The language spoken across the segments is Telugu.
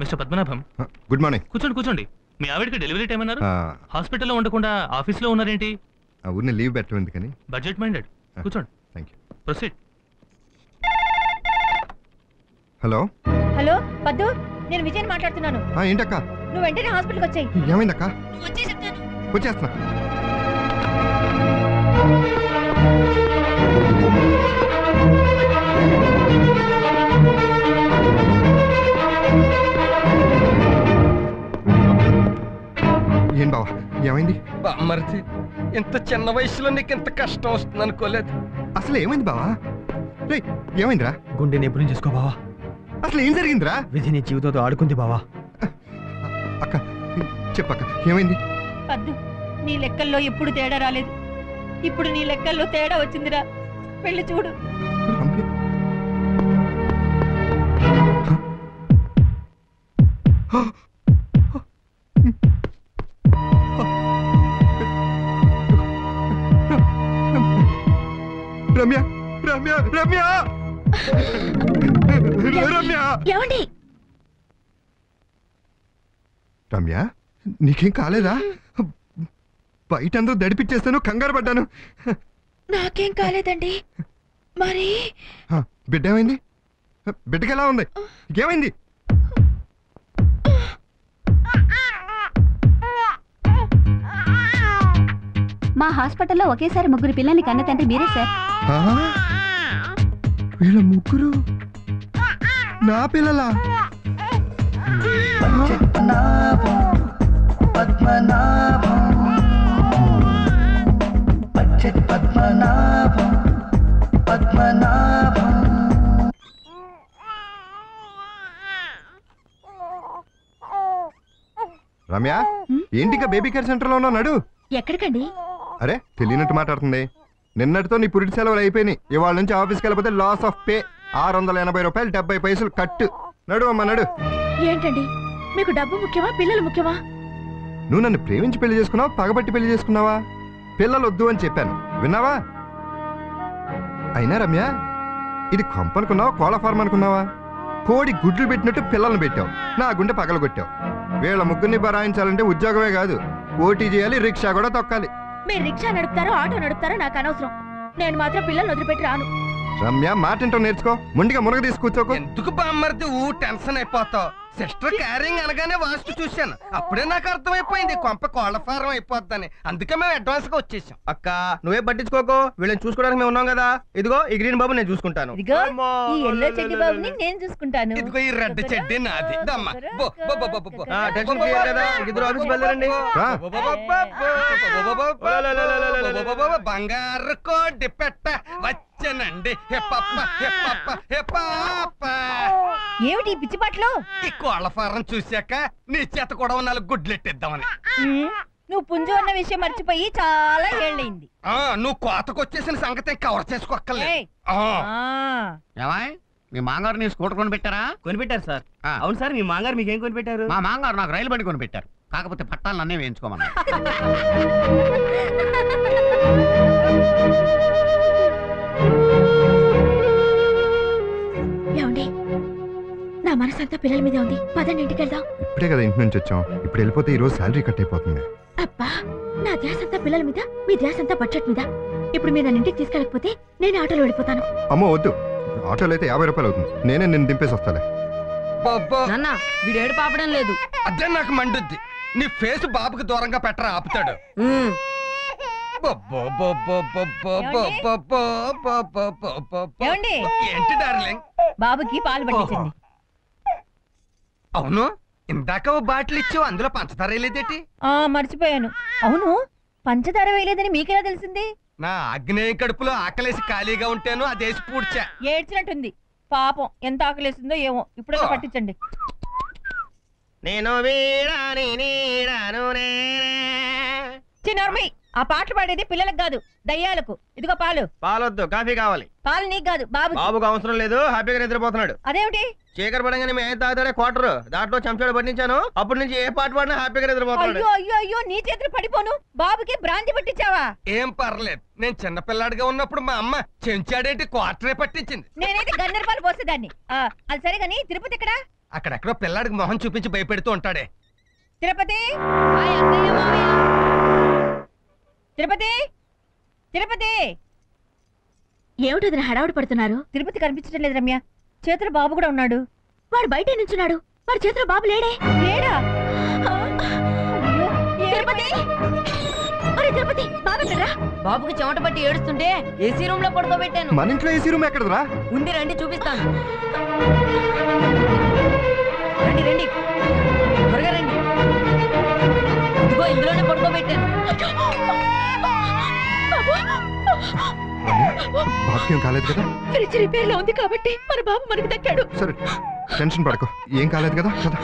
మిస్టర్ పద్మనాభం. Good morning. కూర్చోండి కూర్చోండి. మీ ఆవిడకి డెలివరీ టైం అన్నారు, హాస్పిటల్లో ఉండకుండా ఆఫీస్లో ఉన్నారేంటి? ఊరిని లీవ్ బెటర్ ఎందుకని. Budget minded. కూర్చోండి. Thank you. Proceed. Hello hello Paddu, నేను విజయన్ మాట్లాడుతున్నాను. ఏంటక్క? నువ్వు వెంటనే హాస్పిటల్కి వచ్చాయి. ఏమైందక్క? వచ్చే చెప్తాను. వచ్చేస్తున్నా. ఏం బావా ఏమైంది? బామ్మర్ది, ఇంత చిన్న వయసులో నీకు ఇంత కష్టం వస్తుంది అనుకోలేదు. అసలు ఏమైంది బావా? రే ఏమైందిరా? గుండె నిపుణం చేసుకో బావా. అసలు ఏం జరిగిందిరా? విధి నీ జీవితంతో ఆడుకుంది బావా. అక్క చెప్పక్క ఏమైంది? పద్దు, నీ లెక్కల్లో ఎప్పుడు తేడా రాలేదు, ఇప్పుడు నీ లెక్కల్లో తేడా వచ్చిందిరా. వెళ్ళి చూడు. రమ్య రమ్య రమ్య రమ్య ఏమండి? రమ్య నీకేం కాలేదా? బయట అందరూ దడిపిచ్చేస్తాను, కంగారు పడ్డాను. నాకేం కాలేదండి. మరి బిడ్డ ఏమైంది? బిడ్డకి ఎలా ఉంది? ఏమైంది? మా హాస్పిటల్లో ఒకేసారి 3 పిల్లల్ని కన్న తండ్రి మీరే సార్. వీళ్ళ ముగ్గురు నా పిల్లలా? రమ్య ఏంటిగా బేబీ కేర్ సెంటర్ లో ఉన్నాడు? ఎక్కడికండి? అరే తెలియనట్టు మాట్లాడుతుంది. నిన్నటితో నీ పురిటి సెలవులు అయిపోయినాయి. ఇవాళ నుంచి ఆఫీస్కి వెళ్ళిపోతే లాస్ ఆఫ్ పే. 680 రూపాయలు 70 పైసలు కట్టు. నడు అమ్మ నడు. ఏంటండి, మీకు డబ్బు ముఖ్యమా పిల్లలు ముఖ్యమా? నువ్వు నన్ను ప్రేమించి పెళ్లి చేసుకున్నావా, పగబట్టి పెళ్లి చేసుకున్నావా? పిల్లలు వద్దు అని చెప్పాను, విన్నావా? అయినా రమ్య, ఇది కొంపనుకున్నావా, కోళ్ళ ఫార్మ్ అనుకున్నావా? కోడి గుడ్లు పెట్టినట్టు పిల్లల్ని పెట్టావు, నా గుండె పగల కొట్టావు. వీళ్ళ ముగ్గురిని బరాయించాలంటే ఉద్యోగమే కాదు, ఓటీ చేయాలి, రిక్షా కూడా తొక్కాలి. మీరు రిక్షా నడుపుతారో ఆటో నడుపుతారో నాకు అనవసరం. నేను మాత్రం పిల్లల్ని వదిలిపెట్టి రాను. రమ్య మాటింటో నేర్చుకో, ముందుగా మునగ తీసుకూర్చోకో. ఎందుకు బామ్మర్ది టెన్షన్ అయిపోతావు? సిస్టర్ క్యారింగ్ అనగానే వాస్తు చూశాను, అప్పుడే నాకు అర్థమైపోయింది కొంప కోళ్ల ఫారం అయిపోద్దని. అందుకే మేము అడ్వాన్స్ గా వచ్చేసాం. అక్క నువ్వే పట్టించుకోకో, వీళ్ళని చూసుకోవడానికి మేము ఉన్నాం కదా. ఇదిగో ఈ గ్రీన్ బాబు నేను చూసుకుంటాను. ఇదిగో ఈ ఎల్లో చెడ్డి బాబుని నేను చూసుకుంటాను. ఇదిగో ఈ రెడ్ చెడ్డి నాది. టెన్షన్ క్లియర్ కదా? ఇద్దరు ఆఫీస్ వెళ్ళారండి. బంగారు కోడి పెట్ట వచ్చానండి. ఏమిటి ఈ పిచ్చి పాటలు? ఈ కోళ్ల ఫారం చూశాక నీ చేత కూడా 4 గుడ్లెట్టిద్దామని. నువ్వు పుంజు అన్న విషయం మర్చిపోయి చాలా ఏళ్ళైంది. నువ్వు కోతకొచ్చేసిన సంగతి కవర్ చేసుకోక్కర్లేదు. మీ మాంగారు నీ స్కూటర్ కొని పెట్టారా? కొనిపెట్టారు సార్. అవును సార్, మీ మాంగారు మీకేం కొనిపెట్టారు? మా మాంగారు నాకు రైలు బండి కొని పెట్టారు, కాకపోతే పట్టాలు నన్నే వేయించుకోమన్నారు. ఏమండి, నా మనసంతా పిల్లల మీద ఉంది. పదండి ఇంటికి వెళ్దాం. ఇప్పుడే కదా ఇంటి నుంచి వచ్చాం, ఇప్పుడు వెళ్ళిపోతే ఈ రోజు శాలరీ కట్ అయిపోతుంది. అబ్బా, నా ధ్యాస అంతా పిల్లల మీద, మీ ధ్యాస అంతా బడ్జెట్ మీద. ఇప్పుడు మీరు నన్ను ఇంటికి తీసుకెళ్ళకపోతే నేను ఆటోలో వెళ్ళిపోతాను. అమ్మో వద్దు, ఆటోలో అయితే 50 రూపాయలు అవుతుంది. నేనే నిన్ను దింపేసి వస్తాలే. వీడేడు పాపడం లేదు. అదే నాకు మండుద్ది. నీ ఫేస్ బాబుకి దూరంగా పెట్టరా, ఆపుతాడు. ఏంటి డార్లింగ్? బాబుకి పాలు పట్టించండి. అవును, ఇందాక ఓ బాటిల్ ఇచ్చావు, అందులో పంచదార వేయలేదేటి? మర్చిపోయాను. అవును, పంచదార వేయలేదని మీకెలా తెలిసింది? నా ఆగ్నేయ కడుపులో ఆకలేసి ఖాళీగా ఉంటాను, అదేసి పూడ్చా. ఏడ్చినట్టుంది పాపం. ఎంత ఆకలేసిందో ఏమో. ఇప్పుడైనా పట్టించండి. నేను చిన్నమ్మాయి, ఆ పాటలు పాడేది పిల్లలకు కాదు, దయ్యాలకు. ఇదిగో పాలు. పాలొద్దు, కాఫీ కావాలి. పాలు నీకు కాదు, బాబు. బాబుకి అవసరం లేదు, హ్యాపీగా నిద్రపోతున్నాడు. అదేమిటి? చీకటి పడంగానే మేము ఏం తాగుతాడే క్వార్టర్, దాంట్లో చెంచాడు పట్టించాను. అప్పటి నుంచి ఏ పాట పాడినా హ్యాపీగా నిద్రపోతున్నాడు. అయ్యో అయ్యో అయ్యో, నీ చేతులు పడిపోను. బాబుకి బ్రాంతి పట్టించావా? ఏం పర్లేదు, నేను చిన్నపిల్లాడిగా ఉన్నప్పుడు మా అమ్మ చెంచాడేంటి క్వార్టరే పట్టించింది. నేనైతే గన్నెర పాలు పోసేదాన్ని. అది సరే గాని తిరుపతి ఎక్కడా? అక్కడెక్కడో పిల్లాడికి మొహం చూపించి భయపెడుతూ ఉంటాడే. తిరుపతి తిరుపతి తిరుపతి ఏమిటది హడావుడి పడుతున్నారు? తిరుపతి కనిపించడం లేదు రమ్య. చేతులు బాబు కూడా ఉన్నాడు. వాడు బయటే నుంచున్నాడు. వాడి చేతిలో బాబు లేడే? లేడా? తిరుపతి! ఒరే తిరుపతి, బాబు ఎక్కడ్రా? బాబుకి చెమట పట్టి ఏడుస్తుంటే ఏసీ రూమ్ లో పడుకోబెట్టాను. మన ఇంట్లో ఏసీ రూమ్ ఎక్కడరా? ఉంది, రండి చూపిస్తాను. రండి రండి, త్వరగా రండి. ఇదిగో ఇందులోనే పడుకోబెట్టాను. బాబుకి ఏం కాలేదు కదా? ఫ్రిడ్జ్ రిపేర్ లో ఉంది కాబట్టి మన బాబు మనకు దక్కాడు. సరే టెన్షన్ పడకు, ఏం కాలేదు కదా కదా.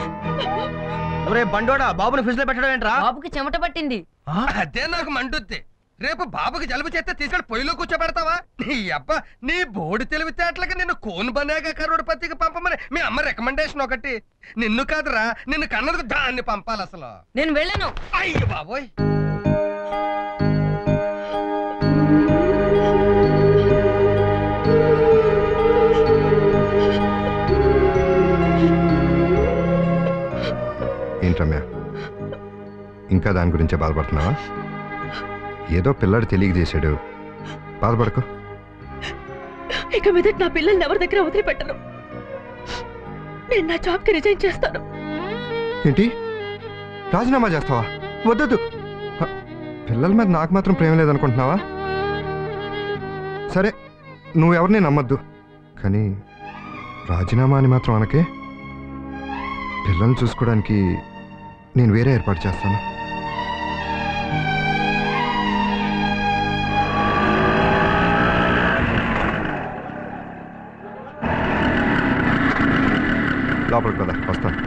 ఒరే బండోడా, బాబుని ఫ్రిడ్జ్ లో పెట్టడం ఏంట్రా? బాబుకి చెమట పట్టింది. అదే నాకు మండుద్ది. రేపు బాబుకి జలుబు చేస్తే తీసుకెళ్లి పొయ్యిలో కూర్చోబెడతావా? నీ అబ్బా, నీ బోడి తెలివితేటలకి నిన్ను కోన్ బనేగా కరోడ్పతికి పంపమని మీ అమ్మ రికమెండేషన్ ఒకటి. నిన్ను కాదురా, నిన్ను కన్నదికి దాన్ని పంపాలి అసలు. నేను వెళ్ళను. అయ్యో బాబోయ్. ఏంటమ్మా, ఇంకా దాని గురించే బాధపడుతున్నావా? ఏదో పిల్లాడు తెలియక చేశాడు, బాధపడకు. ఇక మీద నా పిల్లల్ని ఎవరి దగ్గర వదిలిపెట్టను. నేను నా జాబ్ కి రిజైన్ చేస్తాను. ఏంటి, రాజీనామా చేస్తావా? వద్దొద్దు. పిల్లల మీద నాకు మాత్రం ప్రేమ లేదనుకుంటున్నావా? సరే, నువ్వెవరిని నమ్మద్దు, కానీ రాజీనామా అని మాత్రం అనకే. పిల్లల్ని చూసుకోవడానికి నేను వేరే ఏర్పాటు చేస్తాను. లోపలికి కదా, వస్తాను.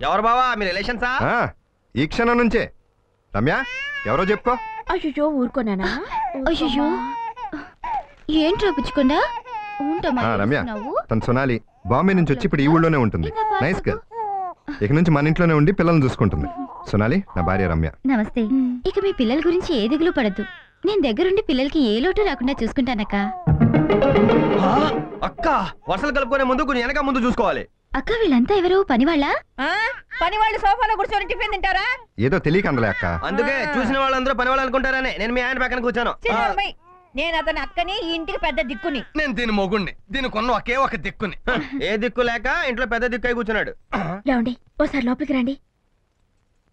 ఎవరు బావా, మీ రిలేషన్సా? ఈ క్షణం నుంచే. రమ్య, ఎవరో చెప్పుకో. అయ్యో ఊరుకోనానా? అయ్యో ఏంట్రా పుచ్చుకుండా రమ్య, తను సొనాలి. బాంబే నుంచి వచ్చి ఇప్పుడు ఈ ఊళ్ళోనే ఉంటుంది. Nice girl. ఇక నుంచి మన ఇంట్లోనే ఉండి పిల్లల్ని చూసుకుంటుంది. సొనాలి నా భార్య రమ్య. నమస్తే. ఇక మీ పిల్లల గురించి ఏ దిగులు పడద్దు. నేను దగ్గరుండి పిల్లలకి ఏ లోటు రాకుండా చూసుకుంటానక్క. అక్క, వర్షాలు కలుపుకునే ముందు కొంచెం వెనక ముందు చూసుకోవాలి. అక్క వీళ్ళంతా ఎవరు? పనివాళ్ళ? పని వాళ్ళు సోఫాలో కూర్చొని టిఫిన్ తింటారా? ఏదో తెలియక అందలే అక్క. అందుకే చూసిన వాళ్ళందరూ పని వాళ్ళు అనుకుంటారని నేను మీ ఆయన పక్కన కూర్చాను. నేను అతని అక్కని ఈ ఇంటికి పెద్ద దిక్కుని. నేను దీని మొగుణ్ణి, దీనికి ఉన్న ఒకే ఒక దిక్కుని. ఏ దిక్కు లేక ఇంట్లో పెద్ద దిక్కు అయి కూర్చున్నాడు. రండి, ఓసారి లోపలికి రండి.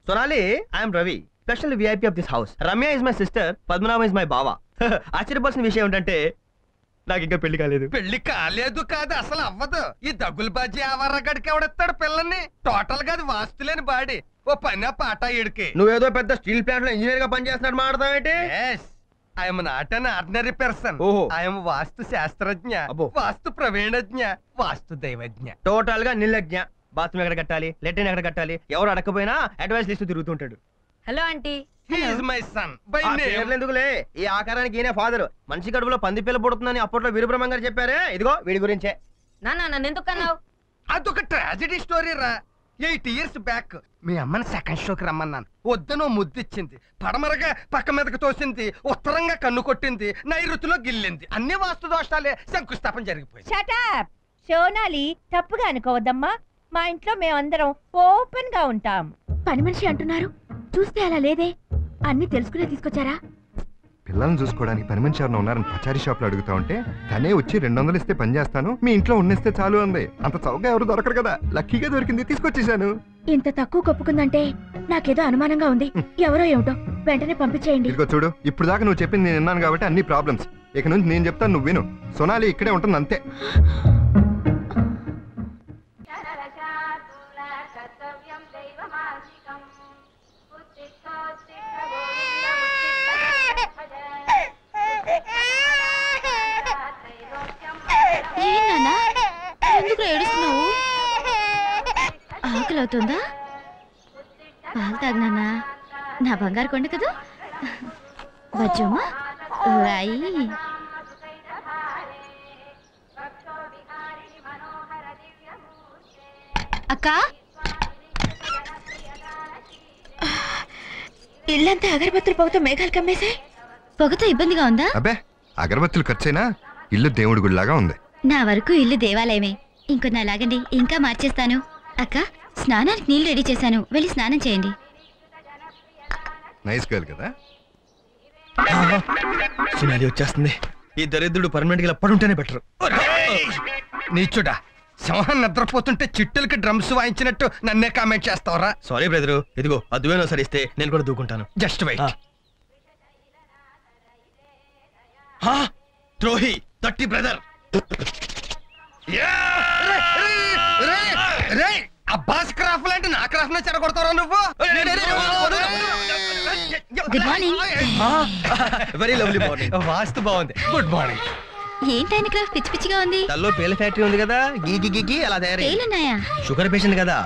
Sonali, I'm Ravi, special VIP of this house. Ramya is my sister, Padmanabham is my బావా. ఆశ్చర్యపోవాల్సిన విషయం ఏంటంటే నాకు ఇంకా పెళ్లి కాలేదు. పెళ్లి కాలేదు కాదు, అసలు అవ్వదు. ఈ దగ్గులు బాజీ ఆవర్రగడికి ఎవడెత్తాడు పిల్లల్ని? టోటల్ గా అది వాస్తులేని బాడీ. ఓ పని పాట ఇడికి. నువ్వేదో పెద్ద స్టీల్ ప్లాంట్ లో ఇంజనీర్ గా పనిచేస్తున్నాడు మాట్లాడతావేంటి? I'm not an ordinary person. I'm vastu శాస్త్రజ్ఞ, వాస్తు ప్రవీణజ్ఞ, వాస్తు దైవజ్ఞ. టోటల్ గా నిర్లజ్ఞ. బాత్రూమ్ ఎక్కడ కట్టాలి, లెట్రిన్ ఎక్కడ కట్టాలి, ఎవరు అడగకపోయినా అడ్వైస్ లిస్ట్ తిరుగుతుంటాడు. Hello aunty. My son. ఎందుకులే, ఈ ఆకారానికి ఈయన ఫాదర్. మనిషి కడుపులో పంది పిల్ల పుడుతుందని అప్పట్లో వీరబ్రహ్మం గారు చెప్పారే. ఇదిగో వీడి గురించే. నాన్న నన్ను ఎందుకు అన్నావు? అదొక ట్రాజడీ స్టోరీ రా. 8 years బ్యాక్ మీ అమ్మని సెకండ్ షోకి రమ్మన్నాను. వద్దనో ముద్దిచ్చింది, పడమరగా పక్క మీదకి తోసింది, ఉత్తరంగా కన్ను కొట్టింది, నైరుతిలో గిల్లింది. అన్ని వాస్తు దోషాలే. శంకుస్థాపన జరిగిపోయింది. షటప్ సోనాలి, తప్పుగా అనుకోవద్దమ్మా. మా ఇంట్లో మేమందరం ఓపెన్ గా ఉంటాం. పని మనిషి అంటున్నారు, చూస్తే అలా లేదే. అన్ని తెలుసుకునే తీసుకొచ్చారా? పిల్లల్ని చూసుకోవడానికి పని మనిషి ఎవరైనా ఉన్నారని పచారీ షాప్ లో అడుగుతా ఉంటే తనే వచ్చి 200 ఇస్తే పని చేస్తాను, మీ ఇంట్లో ఉన్నిస్తే చాలు అంది. అంత చౌకగా ఎవరు దొరకరు కదా, లక్కీగా దొరికింది, తీసుకొచ్చేసాను. ఇంత తక్కువ కప్పుకుందంటే నాకేదో అనుమానంగా ఉంది. ఎవరో ఏమిటో, వెంటనే పంపించేయండి. ఇదిగో చూడు, ఇప్పుడు దాకా నువ్వు చెప్పింది నేను విన్నాను కాబట్టి అన్ని ప్రాబ్లమ్స్. ఇక నుంచి నేను చెప్తాను, నువ్వు విను. సొనాలి ఇక్కడే ఉంటుంది అంతే. ఎందుకు ఏడుస్తున్నావు? ఆకలి అవుతుందా? పాలు తాగినానా? నా బంగారు కొండ కదా వచ్చమ్మా రాయి. అక్క ఇల్లంతా అగరబత్తులు పొగతో మేఘాలు కమ్మేశాయి. పొగతో ఇబ్బందిగా ఉందా? అబ్బే అగరబత్తులు ఖర్చైనా ఇల్లు దేవుడి గుడిలాగా ఉంది. నా వరకు ఇల్లు దేవాలయమే. ఇంకొన్న లాగండి, ఇంకా మార్చేస్తాను. అక్క స్నానానికి నీళ్ళు రెడీ చేశాను, వెళ్ళి స్నానం చేయండి. నైస్ గర్ల్ కదా. సునాలి వచ్చేస్తుంది. ఈ దరిద్రుడు పర్మనెంట్ గా పడుంటేనే బెటర్. నీచుడా, సింహం నిద్రపోతుంటే చిట్టులకి డ్రమ్స్ వాయించినట్టు నన్నే కామెంట్ చేస్తావరా? సారీ బ్రదరు, ఇదిగో అదువేనో సరిస్తే నేను కూడా దూకుంటాను. Just wait. ద్రోహి, తట్టి బ్రదర్. అబ్బాస్ క్రాఫ్ లాంటి నా క్రాఫ్ నే చెడగొడతారా నువ్వు? Good morning. Very lovely morning. Vastu బాగుంది. Good morning. ఏంటైన క్రాఫ్ పిచ్చి పిచ్చిగా ఉంది? తల్లో పేల ఫ్యాక్టరీ ఉంది కదా, గీకి గీకి అలా తయారై. పేలున్నాయా? షుగర్ పేషెంట్ కదా,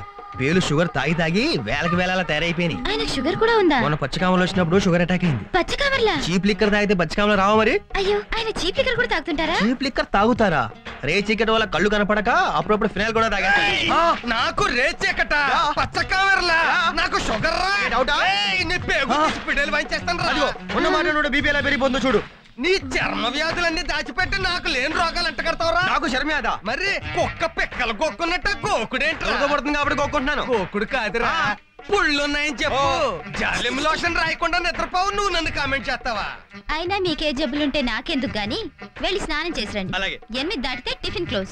పేలు షుగర్ తాగి తాగి వేలకి వేల తయారైపోయినాయి. ఆయనకు షుగర్ కూడా ఉందా? మొన్న పచ్చకామలు వచ్చినప్పుడు షుగర్ అటాక్ అయింది. పచ్చకామర్లా? చీప్ లిక్కర్ తాగితే పచ్చకామలు రావా మరి? అయ్యో, ఆయన చీప్ లిక్కర్ కూడా తాగుతుంటారా? చీప్ లిక్కర్ తాగుతారా? రే చీకటి వల్ల కళ్ళు కనపడక అప్పుడప్పుడు ఫినాయిల్ కూడా తాగేస్తారు. నాకు రేచెక్కట పచ్చకామెరలా, నాకు షుగర్ రా. డౌటా? పిడేలు వాయించేస్తాను రా. ఉన్న మాట బీపీ ఎలా పెరిగిపోతుందో చూడు. నీ చర్మ వ్యాధులన్నీ దాచిపెట్టి నాకు లేని రోగాలు అంట కడతావురా? నాకు శర్మేద మరి కుక్క పిక్కలు గోక్కున్నట్టు గోకుడేంటి? పడుతుంది కాబట్టి గోక్కుంటున్నాను. గోకుడు కాదురా, పుళ్ళున్నాయని చెప్పు. జాలిం లోషన్ రాయకుండా నిద్రపోవు, నువ్వు నన్ను కామెంట్ చేస్తావా? అయినా మీకే జబ్బులుంటే నాకెందుకు గాని, వెళ్ళి స్నానం చేసి రండి. అలాగే. 8 దాటితే టిఫిన్ క్లోజ్.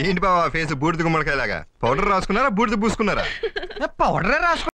ఏంటి బావా ఫేస్ బూడిద గుమ్మడికాయలాగా? పౌడర్ రాసుకున్నారా, బూడిద పూసుకున్నారా? పౌడరే రాసుకో.